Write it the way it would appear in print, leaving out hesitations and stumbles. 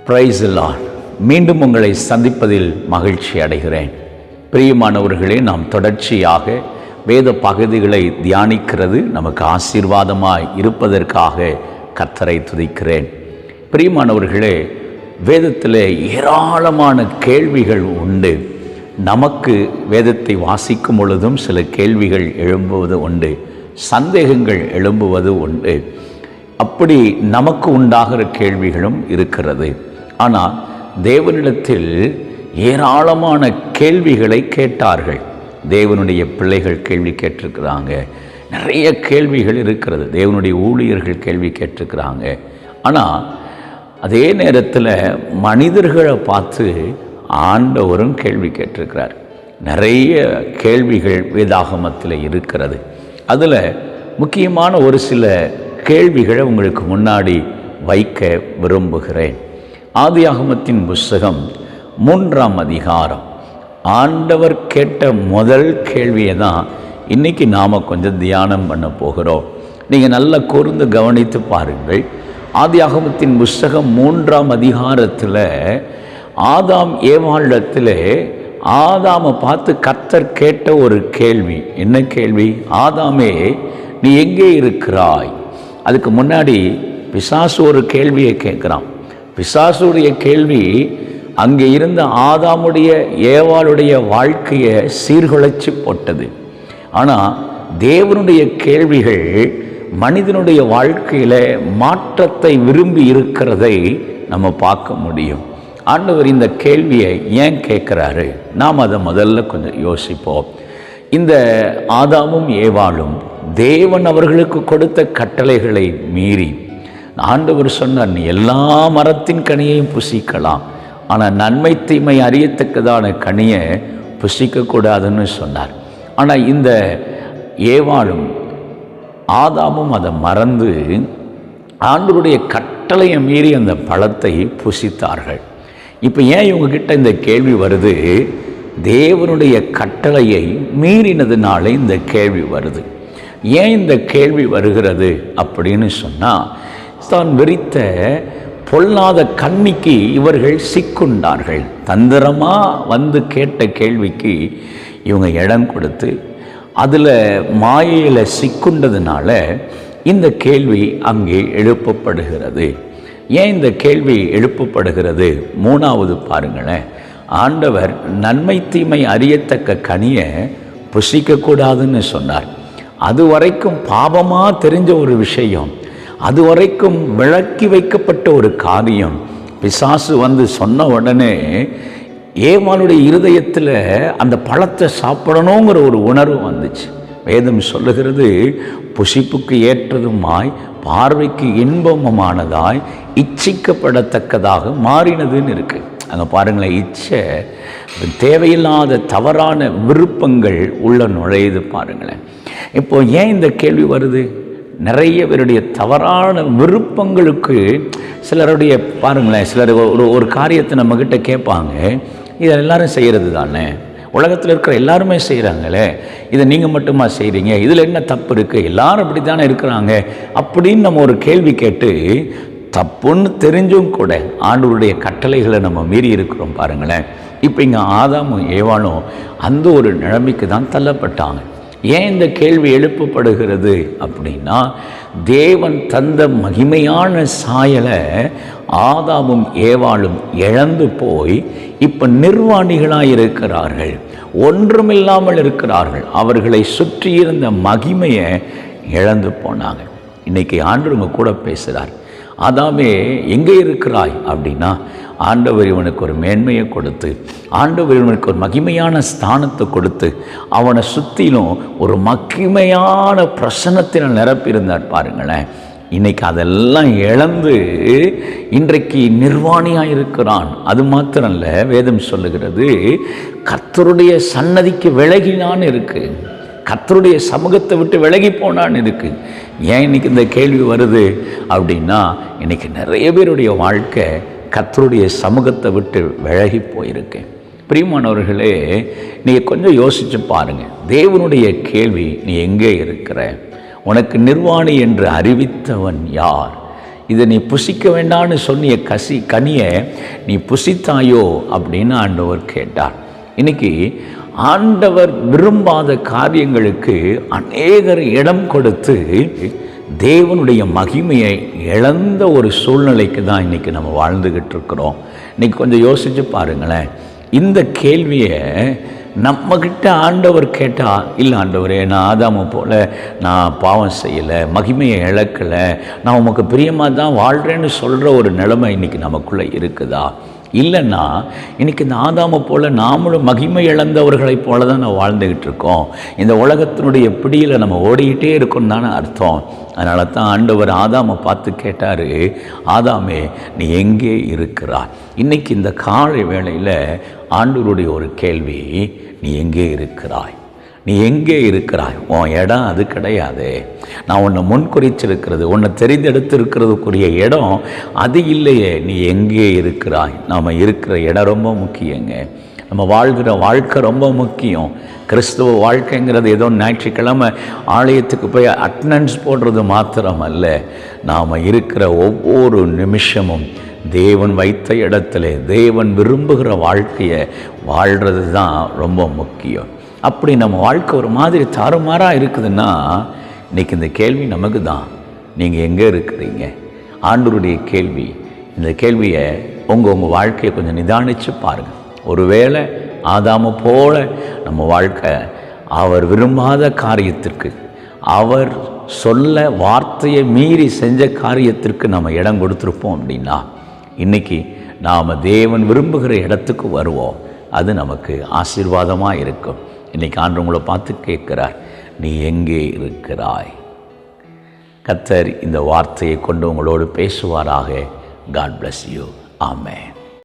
Praise the Lord. மீண்டும் உங்களை சந்திப்பதில் மகிழ்ச்சி அடைகிறேன். பிரியமானவர்களே, நாம் தொடர்ச்சியாக வேத பகுதிகளை தியானிக்கிறது நமக்கு ஆசீர்வாதமாய் இருப்பதற்காக கர்த்தரை துதிக்கிறேன். பிரியமானவர்களே, வேதத்தில் ஏராளமான கேள்விகள் உண்டு. நமக்கு வேதத்தை வாசிக்கும் பொழுதும் சில கேள்விகள் எழும்புவது உண்டு, சந்தேகங்கள் எழும்புவது உண்டு. அப்படி நமக்கு உண்டாகிற கேள்விகளும் இருக்கிறது. ஆனால் தேவனிடத்தில் ஏராளமான கேள்விகளை கேட்டார்கள். தேவனுடைய பிள்ளைகள் கேள்வி கேட்டிருக்கிறாங்க, நிறைய கேள்விகள் இருக்கிறது. தேவனுடைய ஊழியர்கள் கேள்வி கேட்டிருக்கிறாங்க. ஆனால் அதே நேரத்தில் மனிதர்களை பார்த்து ஆண்டவரும் கேள்வி கேட்டிருக்கிறார். நிறைய கேள்விகள் வேதாகமத்தில் இருக்கிறது. அதில் முக்கியமான ஒரு சில கேள்விகளை உங்களுக்கு முன்னாடி வைக்க விரும்புகிறேன். ஆதியாகமத்தின் புஸ்தகம் 3ஆம் அதிகாரம். ஆண்டவர் கேட்ட முதல் கேள்வியை தான் இன்றைக்கி நாம் கொஞ்சம் தியானம் பண்ண போகிறோம். நீங்கள் நல்லா கூர்ந்து கவனித்து பாருங்கள். ஆதியாகமத்தின் புஸ்தகம் 3ஆம் அதிகாரத்தில் ஆதாம் ஏவாளிடத்தில் ஆதாமை பார்த்து கர்த்தர் கேட்ட ஒரு கேள்வி. என்ன கேள்வி? ஆதாமே, நீ எங்கே இருக்கிறாய்? அதுக்கு முன்னாடி பிசாசு ஒரு கேள்வியை கேட்குறான். பிசாசுடைய கேள்வி அங்கே இருந்த ஆதாமுடைய ஏவாளுடைய வாழ்க்கையை சீர்குலைச்சி போட்டது. ஆனால் தேவனுடைய கேள்விகள் மனிதனுடைய வாழ்க்கையில் மாற்றத்தை விரும்பி இருக்கிறதை நம்ம பார்க்க முடியும். ஆண்டவர் இந்த கேள்வியை ஏன் கேட்குறாரு? நாம் அதை முதல்ல கொஞ்சம் யோசிப்போம். இந்த ஆதாமும் ஏவாளும் தேவன் அவர்களுக்கு கொடுத்த கட்டளைகளை மீறி ஆண்டவர் சொன்னார், நீ எல்லா மரத்தின் கனியையும் புசிக்கலாம், ஆனால் நன்மை தீமை அறியத்தக்கதான கனியை புசிக்கக்கூடாதுன்னு சொன்னார். ஆனால் இந்த ஏவாளும் ஆதாமும் அதை மறந்து ஆண்டவருடைய கட்டளையை மீறி அந்த பழத்தை புசித்தார்கள். இப்போ ஏன் இவங்ககிட்ட இந்த கேள்வி வருது? தேவனுடைய கட்டளையை மீறினதுனால இந்த கேள்வி வருது. ஏன் இந்த கேள்வி வருகிறது அப்படின்னு சொன்னால், தான் விரித்த பொல்லாத கண்ணிக்கு இவர்கள் சிக்குண்டார்கள். தந்திரமாக வந்து கேட்ட கேள்விக்கு இவங்க இடம் கொடுத்து அதில் மாயையில் சிக்குண்டதுனால இந்த கேள்வி அங்கே எழுப்பப்படுகிறது. ஏன் இந்த கேள்வி எழுப்பப்படுகிறது? 3வது பாருங்களேன். ஆண்டவர் நன்மை தீமை அறியத்தக்க கனியை புசிக்கக்கூடாதுன்னு சொன்னார். அது வரைக்கும் பாவமாக தெரிஞ்ச ஒரு விஷயம், அது வரைக்கும் விளக்கி வைக்கப்பட்ட ஒரு காரியம், பிசாசு வந்து சொன்ன உடனே ஏவாளுடைய இருதயத்தில் அந்த பழத்தை சாப்பிடணுங்கிற ஒரு உணர்வு வந்துச்சு. வேதம் சொல்லுகிறது, புசிப்புக்கு ஏற்றதுமாய் பார்வைக்கு இன்பமானதாய் இச்சிக்கப்படத்தக்கதாக மாறினதுன்னு இருக்குது. அங்கே பாருங்களேன், இச்சை தேவையில்லாத தவறான விருப்பங்கள் உள்ள நுழையுது. பாருங்களேன், இப்போ ஏன் இந்த கேள்வி வருது? நிறைய பேருடைய தவறான விருப்பங்களுக்கு சிலருடைய பாருங்களேன், சிலர் ஒரு காரியத்தை நம்மக்கிட்ட கேட்பாங்க, இதை எல்லாரும் செய்கிறது தானே, உலகத்தில் இருக்கிற எல்லாருமே செய்கிறாங்களே, இதை நீங்கள் மட்டுமா செய்கிறீங்க, இதில் என்ன தப்பு இருக்குது, எல்லாரும் அப்படி தானே இருக்கிறாங்க அப்படின்னு நம்ம ஒரு கேள்வி கேட்டு தப்புன்னு தெரிஞ்சும் கூட ஆண்டவருடைய கட்டளைகளை நம்ம மீறி இருக்கிறோம். பாருங்களேன், இப்போ இங்கே ஆதாமும் ஏவாளும் அந்த ஒரு நிலைமைக்கு தான் தள்ளப்பட்டாங்க. ஏன் இந்த கேள்வி எழுப்பப்படுகிறது அப்படின்னா, தேவன் தந்த மகிமையான சாயலை ஆதாமும் ஏவாளும் இழந்து போய் இப்போ நிர்வாணிகளாக இருக்கிறார்கள், ஒன்றுமில்லாமல் இருக்கிறார்கள். அவர்களை சுற்றி இருந்த மகிமையை இழந்து போனாங்க. இன்றைக்கி ஆண்டவங்க கூட பேசுகிறார், ஆதாமே எங்கே இருக்கிறாய் அப்படின்னா, ஆண்டவர் இவனுக்கு ஒரு மேன்மையை கொடுத்து, ஆண்டவர் இவனுக்கு ஒரு மகிமையான ஸ்தானத்தை கொடுத்து, அவனை சுற்றிலும் ஒரு மகிமையான பிரசன்னத்தினால் நிரப்பியிருந்தார். பாருங்களேன், இன்றைக்கி அதெல்லாம் இழந்து இன்றைக்கு நிர்வாணியாக இருக்கிறான். அது மாத்திரம் இல்லை, வேதம் சொல்லுகிறது கர்த்தருடைய சன்னதிக்கு விலகினான்னு இருக்குது, கர்த்தருடைய சமூகத்தை விட்டு விலகி போனான்னு இருக்குது. ஏன் இன்றைக்கி இந்த கேள்வி வருது அப்படின்னா, இன்றைக்கி நிறைய பேருடைய வாழ்க்கை கர்த்தருடைய சமூகத்தை விட்டு விலகி போயிருக்கேன். பிரியமானவர்களே, நீங்கள் கொஞ்சம் யோசித்து பாருங்கள். தேவனுடைய கேள்வி, நீ எங்கே இருக்கிற? உனக்கு நிர்வாணி என்று அறிவித்தவன் யார்? இதை நீ புசிக்க வேண்டான்னு சொன்னிய கனியை நீ புசித்தாயோ அப்படின்னு ஆண்டவர் கேட்டார். இன்னைக்கு ஆண்டவர் விரும்பாத காரியங்களுக்கு அநேகர் இடம் கொடுத்து தேவனுடைய மகிமையை இழந்த ஒரு சூழ்நிலைக்கு தான் இன்றைக்கி நம்ம வாழ்ந்துக்கிட்டு இருக்கிறோம். இன்றைக்கி கொஞ்சம் யோசித்து பாருங்களேன். இந்த கேள்வியை நம்மக்கிட்ட ஆண்டவர் கேட்டால், இல்லை ஆண்டவரே, நான் ஆதாமை போல் நான் பாவம் செய்யலை, மகிமையை இழக்கலை, நான் உமக்கு பிரியமாக தான் வாழ்கிறேன்னு சொல்கிற ஒரு நிலைமை இன்றைக்கி நமக்குள்ளே இருக்குதா? இல்லைன்னா இன்றைக்கி இந்த ஆதாமை போல் நாமளும் மகிமை இழந்தவர்களைப் போல தான் நான் வாழ்ந்துக்கிட்டு இருக்கோம். இந்த உலகத்தினுடைய பிடியில் நம்ம ஓடிக்கிட்டே இருக்கோம் தானே அர்த்தம். அதனால தான் ஆண்டவர் ஆதாமை பார்த்து கேட்டார், ஆதாமே நீ எங்கே இருக்கிறாய்? இன்றைக்கி இந்த காலை வேளையில் ஆண்டவருடைய ஒரு கேள்வி, நீ எங்கே இருக்கிறாய்? நீ எங்கே இருக்கிறாய்? உன் இடம் அது கிடையாது. நான் உன்னை முன்குறிச்சிருக்கிறது, உன்னை தெரிந்தெடுத்திருக்கிறதுக்குரிய இடம் அது இல்லையே. நீ எங்கே இருக்கிறாய்? நாம் இருக்கிற இடம் ரொம்ப முக்கியங்க. நம்ம வாழ்கிற வாழ்க்கை ரொம்ப முக்கியம். கிறிஸ்துவ வாழ்க்கைங்கிறது ஏதோ ஞாயிற்றுக்கிழமை ஆலயத்துக்கு போய் அட்டண்டன்ஸ் போடுறது மாத்திரம் அல்ல. நாம் இருக்கிற ஒவ்வொரு நிமிஷமும் தேவன் வைத்த இடத்துல தேவன் விரும்புகிற வாழ்க்கையை வாழ்கிறது தான் ரொம்ப முக்கியம். அப்படி நம்ம வாழ்க்கை ஒரு மாதிரி தாறுமாறாக இருக்குதுன்னா இன்றைக்கி இந்த கேள்வி நமக்கு தான். நீங்கள் எங்கே இருக்கிறீங்க? ஆண்டவருடைய கேள்வி. இந்த கேள்வியை உங்கள் வாழ்க்கையை கொஞ்சம் நிதானித்து பாருங்கள். ஒருவேளை ஆதாமை போல நம்ம வாழ்க்கை அவர் விரும்பாத காரியத்திற்கு, அவர் சொல்ல வார்த்தையை மீறி செஞ்ச காரியத்திற்கு நம்ம இடம் கொடுத்துருப்போம் அப்படின்னா இன்றைக்கி நாம் தேவன் விரும்புகிற இடத்துக்கு வருவோம். அது நமக்கு ஆசீர்வாதமாக இருக்கும். இன்றைக்கி ஆண்டவர் உங்களை பார்த்து கேட்குறார், நீ எங்கே இருக்கிறாய்? கர்த்தர் இந்த வார்த்தையை கொண்டு உங்களோடு பேசுவாராக. God bless you. Amen.